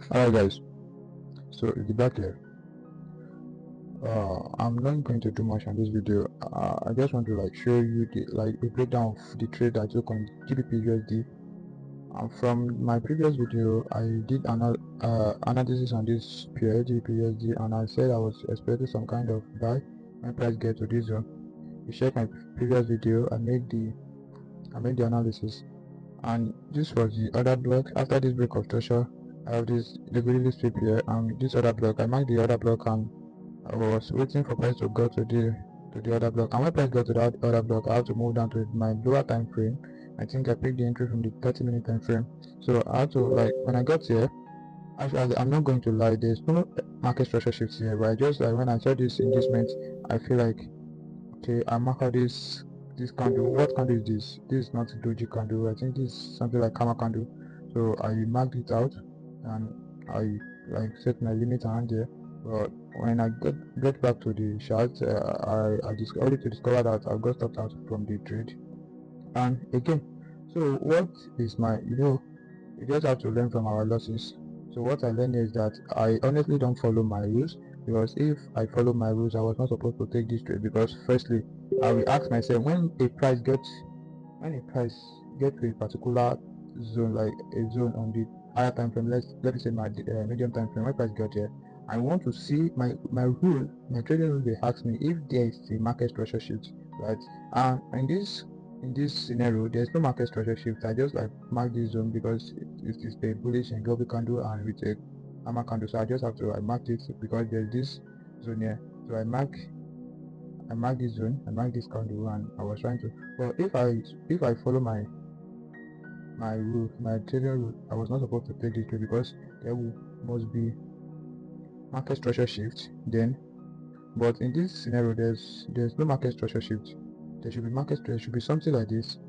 Alright guys, so the back here. I'm not going to do much on this video. I just want to show you a breakdown of the trade I took on GBP USD. From my previous video, I did analysis on this pair GBP USD, and I said I was expecting some kind of buy when price get to this zone. You check my previous video, I made the analysis, and this was the other block. After this break of structure, I have this liquidity sweep here, and this other block. I marked the other block, and I was waiting for price to go to the other block. And when price got to that other block, I have to move down to my lower time frame. I think I picked the entry from the 30-minute time frame. So I had to when I got here. Actually, I'm not going to lie. There's no market structure shifts here, but I just when I saw this engagement, I feel like okay, I mark out this candle. What candle is this? This is not a doji candle. I think this is something like Kama candle. So I marked it out, and I set my limit around there. But when I get back to the chart, I only to discover that I got stopped out from the trade. And again, so what is my you just have to learn from our losses. So what I learned is that I honestly don't follow my rules, because if I follow my rules, I was not supposed to take this trade. Because firstly, I will ask myself, when a price gets to a particular zone, like a zone on the higher time frame, let me say my medium time frame, when price got here, I want to see my trading rule. They ask me if there is a market structure shift, right? And in this scenario, there's no market structure shift. I just mark this zone because it is a bullish and engulfing candle and with a hammer candle. So I just have to mark it because there's this zone here. So I mark this zone, I mark this candle, and I was trying to. Well, if I follow my rule, my trading rule, I was not supposed to take this trade because must be market structure shift then. But in this scenario, there's no market structure shift. There should be there should be something like this.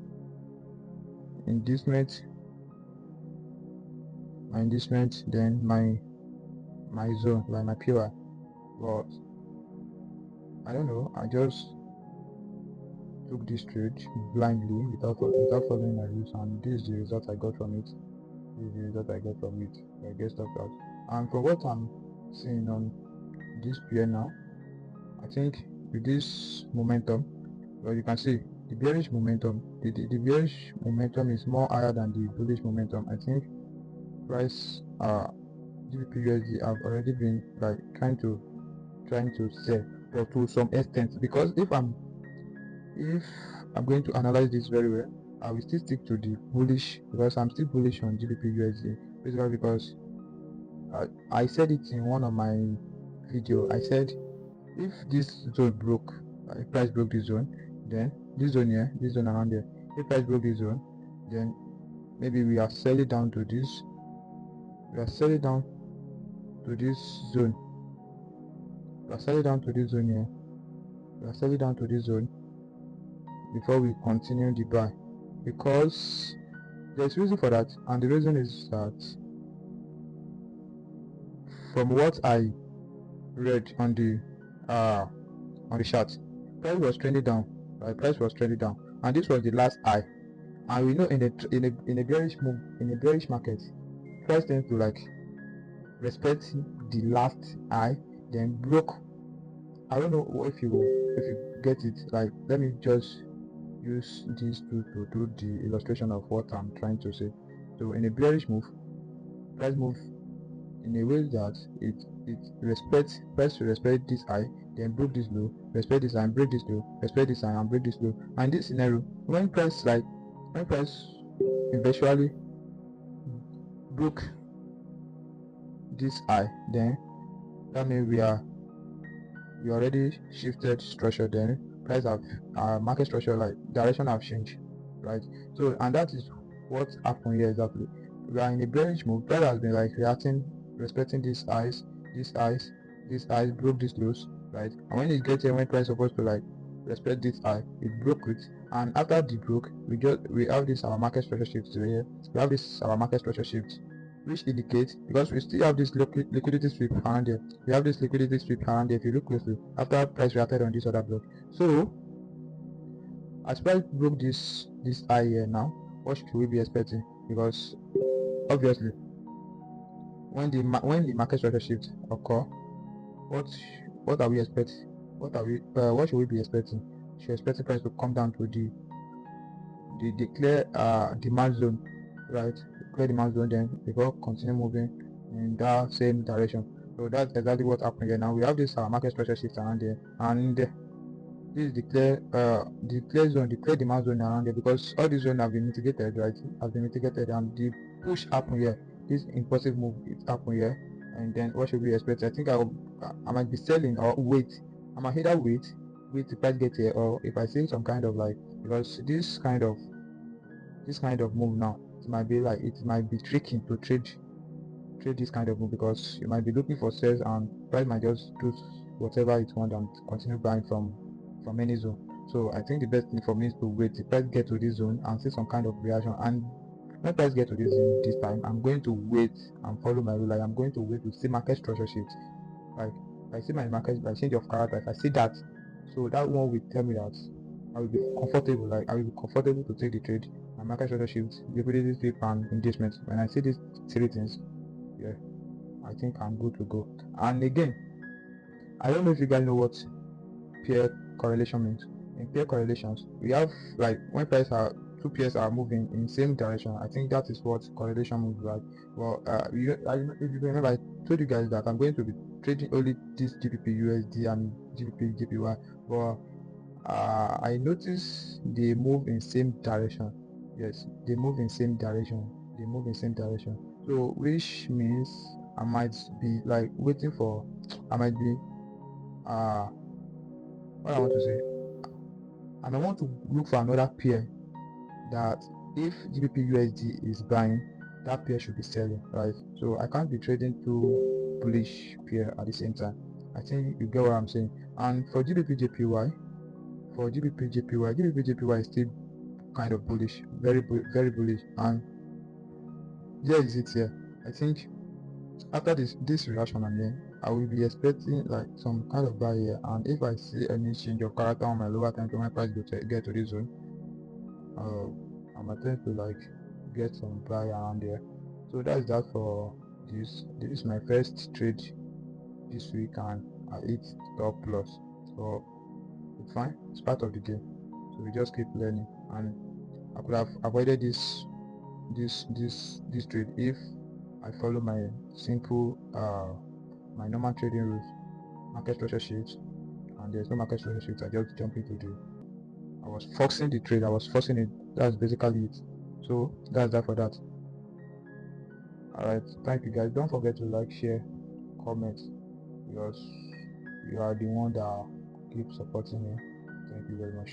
Inducement, then my zone, like my POI. But I don't know. I just took this trade blindly without following my rules, and this is the result I got from it. I get stopped out. And from what I'm seeing on this pair now, I think with this momentum, well, you can see the bearish momentum. The bearish momentum is more higher than the bullish momentum. I think price GBP USD have already been trying to sell, but to some extent, because if I'm going to analyze this very well, I will still stick to the bullish, because I'm still bullish on GBP USD, basically because I said it in one of my video. I said if this zone broke, if price broke this zone, then this zone here, this zone around there, if price broke this zone, then maybe we are selling down to this. We are selling down to this zone. We are selling down to this zone here. We are selling down to this zone before we continue the buy, because there's reason for that, and the reason is that from what I read on the chart, price was trending down. Right, price was trending down, and this was the last high. And we know in a bearish move, in a bearish market, price tends to respect the last high, then broke. I don't know if you get it. Let me just use these two to do the illustration of what I'm trying to say. So in a bearish move, price move in a way that it respects, price to respect this high, then break this low, respect this high and break this low, respect this high and break this low. And this scenario, when price eventually broke this high, then that means we already shifted structure. Then price have market structure, direction have changed, right? So, and that is what happened here exactly. We are in a bearish move. Price has been reacting, respecting these highs, broke this lows, right? And when it gets here, when price supposed to respect this high, it broke it. And after the broke, we have this our market structure shift here. We have this our market structure shift, which indicates, because we still have this liquidity sweep around there. We have this liquidity sweep around there if you look closely after price reacted on this other block. So as price broke this high here now, what should we be expecting? Because obviously when the market structure shift occur, what are we expecting? What should we be expecting? Should expect price to come down to the declare demand zone, right? Declare demand zone, then before continue moving in that same direction. So that's exactly what happened here. Now we have this market structure shift around there, and this is declare demand zone around there, because all these zones have been mitigated, right? Have been mitigated, and the push happened here. This impulsive move it happened here, and then what should we expect? I think I might be selling or wait. I might either wait the price get here, or if I see some kind of like, because this kind of move now, it might be tricky to trade this kind of move, because you might be looking for sales and price might just do whatever it wants and continue buying from any zone. So I think the best thing for me is to wait the price get to this zone and see some kind of reaction, and when price get to this zone this time, I'm going to wait and follow my rule. Like, I'm going to wait to see market structure shift. Like, if I see my change of character, if I see that, so that one will tell me that I will be comfortable. Like, I will be comfortable to take the trade. My market structure shift, liquidity sweep, and engagement. When I see these three things, yeah, I think I'm good to go. And again, I don't know if you guys know what peer correlation means. In peer correlations, we have, like, when two pairs are moving in same direction, I think that is what correlation means, right? Well, if you remember, I told you guys that I'm going to be trading only this GBP USD and GBP JPY. Well, I noticed they move in same direction. Yes, they move in same direction. So which means I might be like waiting for, I might be what I want to say, and I want to look for another pair that if GBP USD is buying, that pair should be selling, right? So I can't be trading two bullish pair at the same time. I think you get what I'm saying. And for GBP JPY, GBP JPY is still kind of bullish, very bullish. And here is it here. I think after this reaction, and then I will be expecting like some kind of buy here, and if I see any change of character on my lower time to my price get to this zone, I'm attempting to like get some buy around there. So that's that for this. This is my first trade this week, and I hit top plus. So it's fine, it's part of the game. So we just keep learning, and I could have avoided this trade if I follow my simple my normal trading rules, market structure sheet, and there's no market structure sheet. I just jump into I was forcing the trade, I was forcing it. That's basically it. So that's that for that. Alright, thank you guys. Don't forget to like, share, comment, because you are the one that keeps supporting me. Thank you very much.